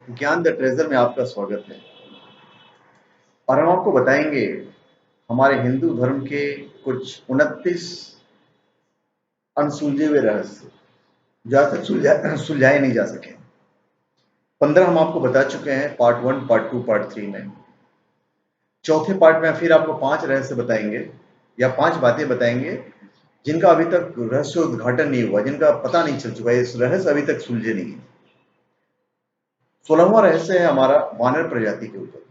ज्ञान the treasure में आपका स्वागत है। और हम आपको बताएंगे हमारे हिंदू धर्म के कुछ 29 अनसुलझे हुए रहस्य जो आज तक सुलझाए नहीं जा सके। 15 हम आपको बता चुके हैं, पार्ट 1, पार्ट 2, पार्ट 3 में। चौथे पार्ट में फिर आपको 5 रहस्य बताएंगे या 5 बातें बताएंगे जिनका अभी तक रहस्य उद्घाटन नहीं हुआ, जिनका पता नहीं चल चुका है, इस रहस्य अभी तक सुलझे नहीं है। 16वां रहस्य है हमारा वानर प्रजाति के ऊपर।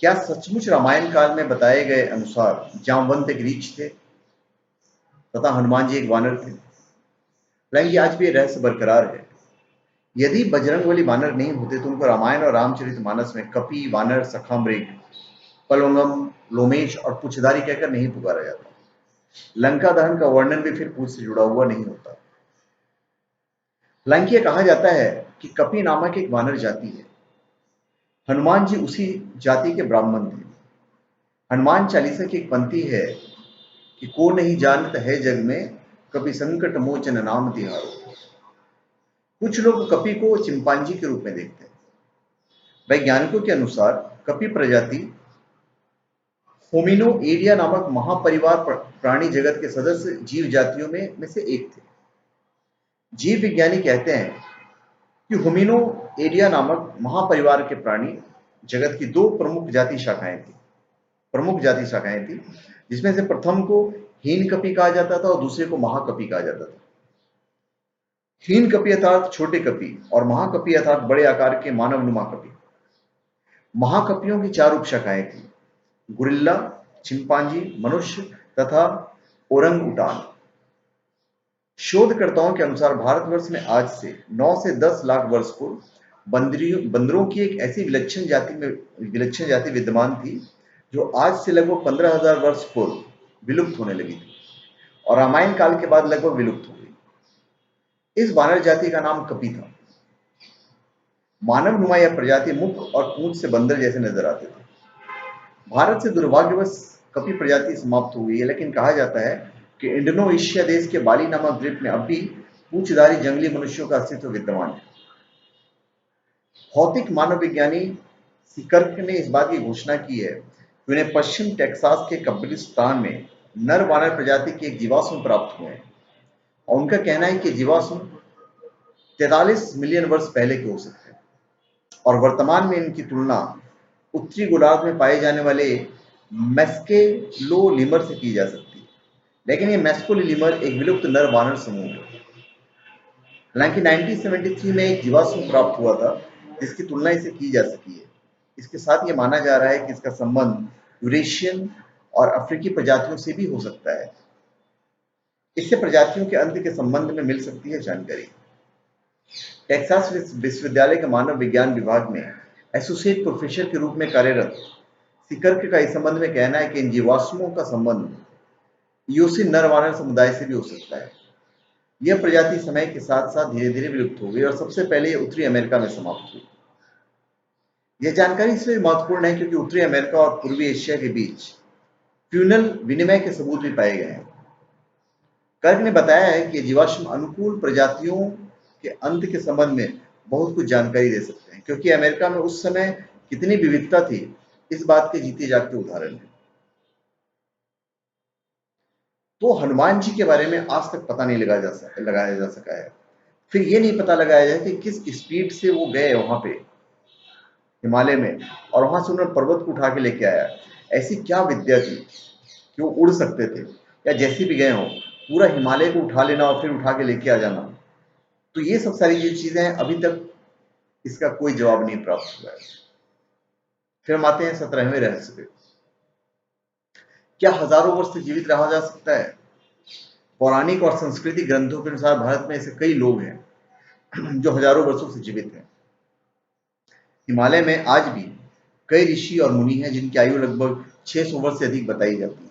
क्या सचमुच रामायण काल में बताए गए अनुसार जामवंत एक रीछ थे तथा हनुमान जी एक वानर थे? हालांकि आज भी ये रहस्य बरकरार है। यदि बजरंगबली वानर नहीं होते तो उनको रामायण और रामचरितमानस में कपि, वानर, सखामृग, पलवंगम, लोमेश और पुच्छधारी कहकर नहीं पुकारा जाता। लंका दहन का वर्णन भी फिर पूछ से जुड़ा हुआ नहीं होता। हालांकि यह कहा जाता है कि कपि नामक एक वानर जाति है। हनुमान जी उसी जाति के ब्राह्मण थे। हनुमान चालीसा की एक पंक्ति है कि को नहीं जानत है जग में, कपि संकट मोचन नाम तिहारो। कुछ लोग कपि को चिंपांजी के रूप में देखते हैं। वैज्ञानिकों के अनुसार कपि प्रजाति होमिनो एरिया नामक महापरिवार प्राणी जगत के सदस्य जीव जातियों में से एक थे। जीव विज्ञानी कहते हैं कि होमिनो एरिया नामक महापरिवार के प्राणी जगत की दो प्रमुख जाति शाखाएं थी, जिसमें से प्रथम को हीन कपि कहा जाता था और दूसरे को महाकपि कहा जाता था। हीन कपि अर्थात छोटे कपि और महाकपि अर्थात बड़े आकार के मानवनुमा कपि। महाकपियों की 4 उपशाखाएं थी: गुरिल्ला, चिंपांजी, मनुष्य तथा ओरंगउटान। शोधकर्ताओं के अनुसार भारतवर्ष में आज से 9 से 10 लाख वर्ष पूर्व बंदरों की एक ऐसी विलक्षण जाति विद्यमान थी जो आज से लगभग 15,000 वर्ष पूर्व विलुप्त होने लगी थी और रामायण काल के बाद लगभग विलुप्त हो गई। इस वानर जाति का नाम कपि था। मानवनुमा यह प्रजाति मुख और पूंछ से बंदर जैसे नजर आते थे। भारत से दुर्भाग्यवश कपि प्रजाति समाप्त हो गई है, लेकिन कहा जाता है कि इंडोनेशिया देश के बाली नामक द्वीप में अब भी पूंछधारी जंगली मनुष्यों का अस्तित्व विद्यमान है। भौतिक मानव विज्ञानी सिकर्क ने इस बात की घोषणा की है कि उन्हें पश्चिम टेक्सास के कब्रिस्तान में नर वानर प्रजाति के एक जीवाश्म प्राप्त हुए हैं और उनका कहना है कि जीवाश्म 43 मिलियन वर्ष पहले के हो सकते हैं और वर्तमान में इनकी तुलना उत्तरी गोलार्ध में पाए जाने वाले मैस्केलोलिमर से की जा सकती है, लेकिन ये मैस्केलोलिमर एक विलुप्त नर वानर समूह है। हालांकि 1973 में एक जीवाश्म प्राप्त हुआ था जिसकी तुलना इसे की जा सकी है। इसके साथ ये माना जा रहा है कि इसका संबंध यूरेशियन और अफ्रीकी प्रजातियों से भी हो सकता है। इससे प्रजातियों के अंत के संबंध में मिल सकती है जानकारी। टेक्सास विश्वविद्यालय के मानव विज्ञान विभाग में एसोसिएट प्रोफेसर के रूप में कार्यरत सिकर्क का इस संबंध में कहना है कि इन जीवाश्मों का संबंध ईओसिन नर वानर समुदाय से भी हो सकता है। यह प्रजाति समय के साथ साथ धीरे धीरे विलुप्त हो गई और सबसे पहले यह उत्तरी अमेरिका में समाप्त हुई। यह जानकारी इसलिए महत्वपूर्ण है क्योंकि उत्तरी अमेरिका और पूर्वी एशिया के बीच फ्यूनल विनिमय के सबूत भी पाए गए हैं। कर्क ने बताया है कि जीवाश्म अनुकूल प्रजातियों के अंत के संबंध में बहुत कुछ जानकारी दे सकते हैं, क्योंकि अमेरिका में उस समय कितनी विविधता थी, इस बात के जीते जागते उदाहरण है। तो हनुमान जी के बारे में आज तक पता नहीं लगाया जा सका है। फिर ये नहीं पता लगाया जाए कि किस स्पीड से वो गए वहां पे हिमालय में और वहां से उन्होंने पर्वत को उठा के लेके आया। ऐसी क्या विद्या थी कि वो उड़ सकते थे, या जैसे भी गए हों पूरा हिमालय को उठा लेना और फिर उठा के लेके आ जाना। तो ये सब सारी जो चीजें हैं अभी तक इसका कोई जवाब नहीं प्राप्त हुआ है। फिर हम आते हैं 17वें रहस्य पे। क्या हजारों वर्ष तक जीवित रहा जा सकता है? पौराणिक और सांस्कृतिक ग्रंथों के अनुसार भारत में ऐसे कई लोग हैं जो हजारों वर्षों से जीवित हैं। हिमालय में आज भी कई ऋषि और मुनि हैं जिनकी आयु लगभग 600 वर्ष से अधिक बताई जाती है।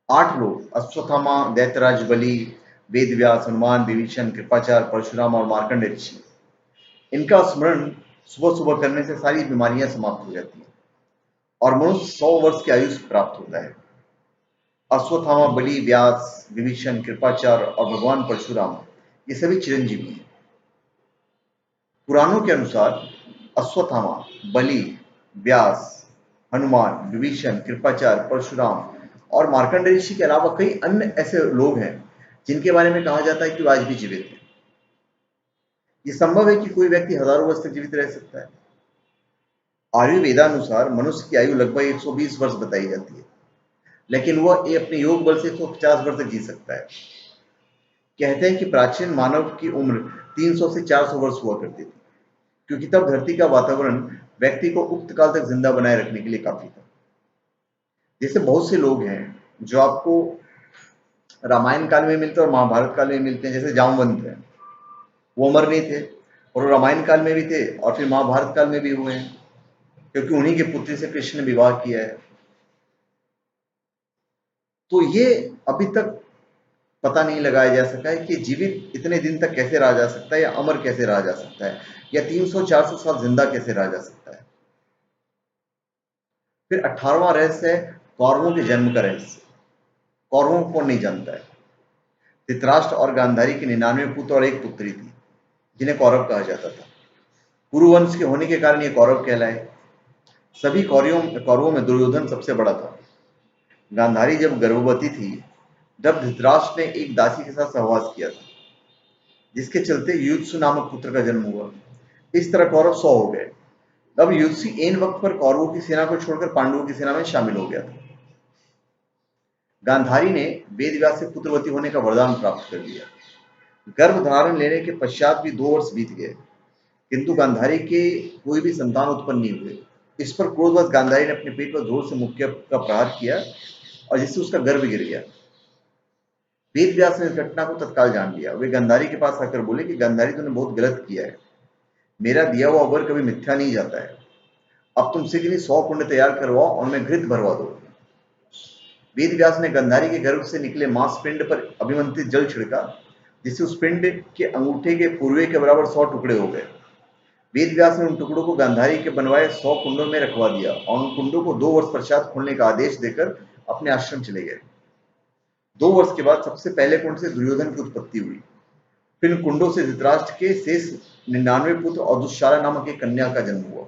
8 लोग अश्वत्थामा, दैत्यराज बलि, वेदव्यास, हनुमान, विभीषण, कृपाचार्य, परशुराम और मार्कंड ऋषि, इनका स्मरण सुबह सुबह करने से सारी बीमारियां समाप्त हो जाती हैं और मनुष्य 100 वर्ष की आयु प्राप्त होता है। अश्वत्थामा, बलि, व्यास, विभीषण, कृपाचार्य और भगवान परशुराम ये सभी चिरंजीवी हैं। पुराणों के अनुसार अश्वत्थामा, बलि, व्यास, हनुमान, विभीषण, कृपाचार्य, परशुराम और मार्कंडेय ऋषि के अलावा कई अन्य ऐसे लोग हैं जिनके बारे में कहा जाता है कि वो आज भी जीवित हैं। ये संभव है कि कोई व्यक्ति हजारों वर्ष तक जीवित रह सकता है। आयुर्वेदानुसार मनुष्य की आयु लगभग 120 वर्ष बताई जाती है, लेकिन वह अपने योग बल से 150 वर्ष तक जी सकता है। कहते हैं कि प्राचीन मानव की उम्र 300 से 400 वर्ष हुआ करती थी, क्योंकि तब धरती का वातावरण व्यक्ति को उक्त काल तक जिंदा बनाए रखने के लिए काफी था। जैसे बहुत से लोग हैं जो आपको रामायण काल में मिलते हैं और महाभारत काल में मिलते हैं, जैसे जामवंत हैं, वो अमर नहीं थे और वो रामायण काल में भी थे और फिर महाभारत काल में भी हुए हैं, क्योंकि उन्हीं के पुत्री से कृष्ण ने विवाह किया है। तो ये अभी तक पता नहीं लगाया जा सका है कि जीवित इतने दिन तक कैसे रहा जा सकता है या अमर कैसे रहा जा सकता है या 300-400 साल जिंदा कैसे रहा जा सकता है। फिर 18वां रहस्य है कौरवों के जन्म का रहस्य। कौरवों को कौन नहीं जानता है। धृतराष्ट्र और गांधारी के 99 पुत्र और एक पुत्री थी जिन्हें कौरव कहा जाता था। कुरुवंश के होने के कारण ये कौरव कहलाए। सभी कौरवों में दुर्योधन सबसे बड़ा था। गांधारी जब गर्भवती थी तब धृतराष्ट्र ने एक दासी के साथ सहवास किया था, जिसके चलते युयुत्सु नामक पुत्र का जन्म हुआ। इस तरह कौरव 100 हो गए। अब युयुत्सु ऐन वक्त पर कौरवों की सेना को छोड़कर पांडवों की सेना में शामिल हो गया था। गांधारी ने वेदव्यास से पुत्रवती होने का वरदान प्राप्त कर लिया। गर्भ धारण लेने के पश्चात भी 2 वर्ष बीत गए, किंतु गांधारी के कोई भी संतान उत्पन्न नहीं हुए। इस पर क्रोधवश गांधारी ने अपने पेट पर जोर से मुक्के का प्रहार किया और जिससे उसका गर्भ गिर गया। वेदव्यास ने इस घटना को तत्काल जान लिया। वे गांधारी के पास आकर बोले कि गांधारी, तूने बहुत गलत किया है। मेरा दिया हुआ वर कभी मिथ्या नहीं जाता है। अब तुम शीघ्र ही 100 कुंड तैयार करवाओ और उनमें घृत भरवा दो। वेदव्यास ने गांधारी के गर्भ से निकले मांस पिंड पर अभिमंत्रित जल छिड़का, जिससे उस पिंड के अंगूठे के पूर्वे के बराबर 100 टुकड़े हो गए। वेदव्यास ने उन टुकड़ों को गांधारी के बनवाए 100 कुंडों में रखवा दिया और उन कुंडों को 2 वर्ष पश्चात खोलने का आदेश देकर अपने आश्रम चले गए। 2 वर्ष के बाद सबसे पहले कुंड से दुर्योधन की उत्पत्ति हुई। फिर इन कुंडों से धृतराष्ट्र के शेष 99 पुत्र और दुशाला नामक एक कन्या का जन्म हुआ।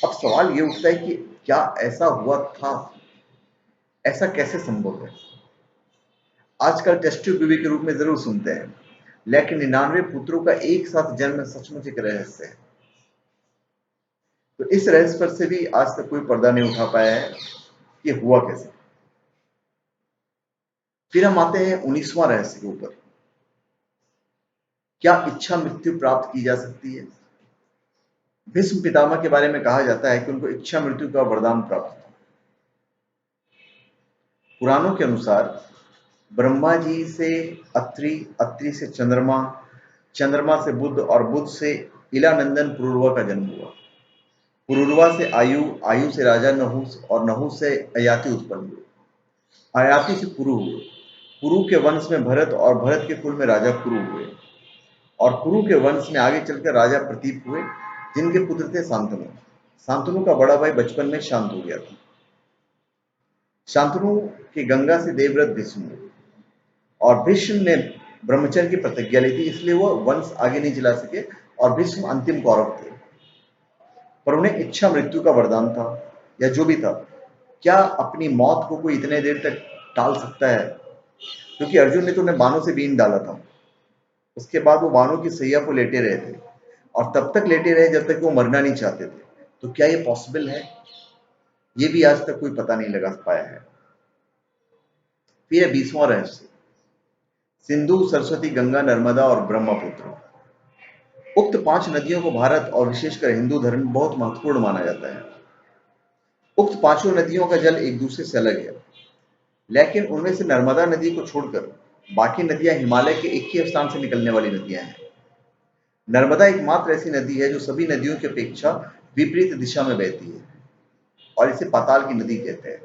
अब सवाल ये उठता है कि क्या ऐसा हुआ था? ऐसा कैसे संभव है? आजकल टेस्ट ट्यूब बेबी के रूप में जरूर सुनते हैं, लेकिन 99 पुत्रों का एक साथ जन्म सचमुच एक रहस्य है। तो इस रहस्य पर से भी आज तक कोई पर्दा नहीं उठा पाया है कि हुआ कैसे। फिर हम आते हैं 19वां रहस्य के ऊपर। क्या इच्छा मृत्यु प्राप्त की जा सकती है? भीष्म पितामह के बारे में कहा जाता है कि उनको इच्छा मृत्यु का वरदान प्राप्त था। पुराणों के अनुसार ब्रह्मा जी से अत्रि, अत्रि से चंद्रमा, चंद्रमा से बुध और बुध से इलानंदन पुरुरवा का जन्म हुआ। पुरुरवा से आयु, आयु से राजा नहुस और नहुस से अयाति उत्पन्न हुए। अयाति से कुरु हुए। कुरु के वंश में भरत और भरत के कुल में राजा कुरु हुए और कुरु के वंश में आगे चलकर राजा प्रतीप हुए, जिनके पुत्र थे शांतनु। शांतनु का बड़ा भाई बचपन में शांत हो गया था। शांतनु की गंगा से देवव्रत भीष्म हुए और भीष्म ने ब्रह्मचर्य की प्रतिज्ञा ली थी, इसलिए वो वंश आगे नहीं चला सके और भीष्म अंतिम कौरव थे। पर उन्हें इच्छा मृत्यु का वरदान था या जो भी था। क्या अपनी मौत को कोई इतने देर तक टाल सकता है? क्योंकि अर्जुन ने तो उन्हें बाणों से बीन डाला था। उसके बाद वो बाणों की सैया को लेटे रहे थे और तब तक लेटे रहे जब तक वो मरना नहीं चाहते थे। तो क्या ये पॉसिबल है? ये भी आज तक कोई पता नहीं लगा पाया है। फिर 20वां रहस्य, सिंधु, सरस्वती, गंगा, नर्मदा और ब्रह्मपुत्र। उक्त 5 नदियों को भारत और विशेषकर हिंदू धर्म में बहुत महत्वपूर्ण माना जाता है। उक्त 5 नदियों का जल एक दूसरे से अलग है, लेकिन उनमें से नर्मदा नदी को छोड़कर बाकी नदियां हिमालय के एक ही स्थान से निकलने वाली नदियां हैं। नर्मदा एकमात्र ऐसी नदी है जो सभी नदियों की अपेक्षा विपरीत दिशा में बहती है और इसे पाताल की नदी कहते हैं।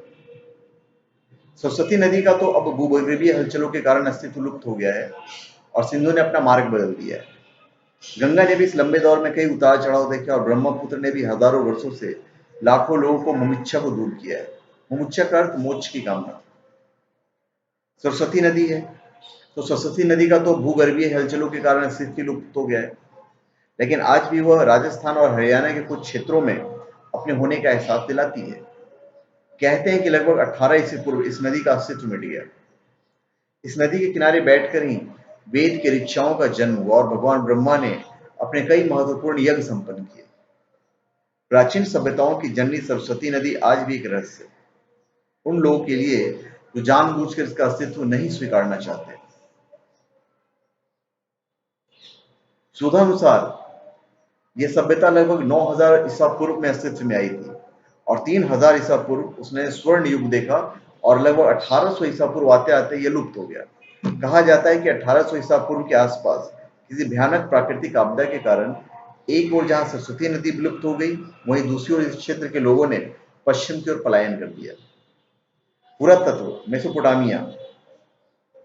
सरस्वती नदी का तो अब भूगर्भीय हलचलों के कारण अस्तित्व लुप्त हो गया है और सिंधु ने अपना मार्ग बदल दिया है। गंगा ने भी इस लंबे दौर में कई उतार चढ़ाव देखे और ब्रह्मपुत्र ने भी हजारों वर्षों से लाखों लोगों को मुमुक्षा को दूर किया है। मुमुक्षा का अर्थ मोक्ष की कामना। सरस्वती नदी है तो सरस्वती नदी का तो भूगर्भीय हलचलों के कारण अस्तित्व लुप्त हो गया है, लेकिन आज भी वह राजस्थान और हरियाणा के कुछ क्षेत्रों में अपने होने का एहसास दिलाती है। कहते हैं कि लगभग 18 ईस्वी पूर्व इस नदी का अस्तित्व मिट गया। इस नदी के किनारे बैठकर ही वेद के ऋचाओं का जन्म हुआ और भगवान ब्रह्मा ने अपने कई महत्वपूर्ण यज्ञ संपन्न किए। प्राचीन सभ्यताओं की जननी सरस्वती नदी आज भी एक रहस्य है उन लोगों के लिए जो जानबूझकर इसका अस्तित्व नहीं स्वीकारना चाहते। शोधानुसार यह सभ्यता लगभग 9000 ईसा पूर्व में अस्तित्व में आई थी और 3000 ईसा पूर्व उसने स्वर्ण युग देखा और लगभग 1800 ईसा पूर्व आते आते यह लुप्त हो गया। कहा जाता है कि 1800 ईसा पूर्व के आसपास किसी भयानक प्राकृतिक आपदा के कारण एक ओर जहां सरस्वती नदी विलुप्त हो गई, वहीं दूसरी ओर इस क्षेत्र के लोगों ने पश्चिम की ओर पलायन कर दिया। पुरातत्व मेसोपोटामिया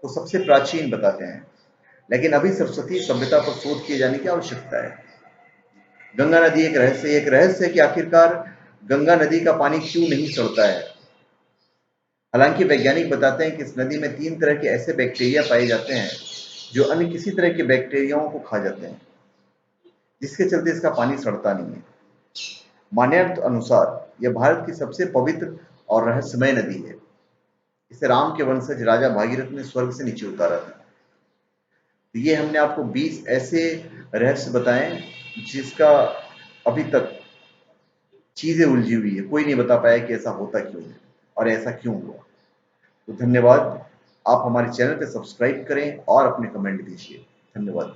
को सबसे प्राचीन बताते हैं, लेकिन अभी सरस्वती सभ्यता पर शोध किए जाने की आवश्यकता है। गंगा नदी एक रहस्य है कि आखिरकार गंगा नदी का पानी क्यों नहीं सड़ता है। हालांकि वैज्ञानिक बताते हैं कि इस नदी में 3 तरह के ऐसे बैक्टीरिया पाए जाते हैं जो अन्य किसी तरह के बैक्टीरियाओं को खा जाते हैं, जिसके चलते इसका पानी सड़ता नहीं है। मान्यता अनुसार यह भारत की सबसे पवित्र और रहस्यमय नदी है। इसे राम के वंशज राजा भागीरथ ने स्वर्ग से नीचे उतारा था। तो ये हमने आपको 20 ऐसे रहस्य बताए जिसका अभी तक चीजें उलझी हुई है, कोई नहीं बता पाया कि ऐसा होता क्यों है और ऐसा क्यों हुआ। तो धन्यवाद। आप हमारे चैनल पे सब्सक्राइब करें और अपने कमेंट दीजिए। धन्यवाद।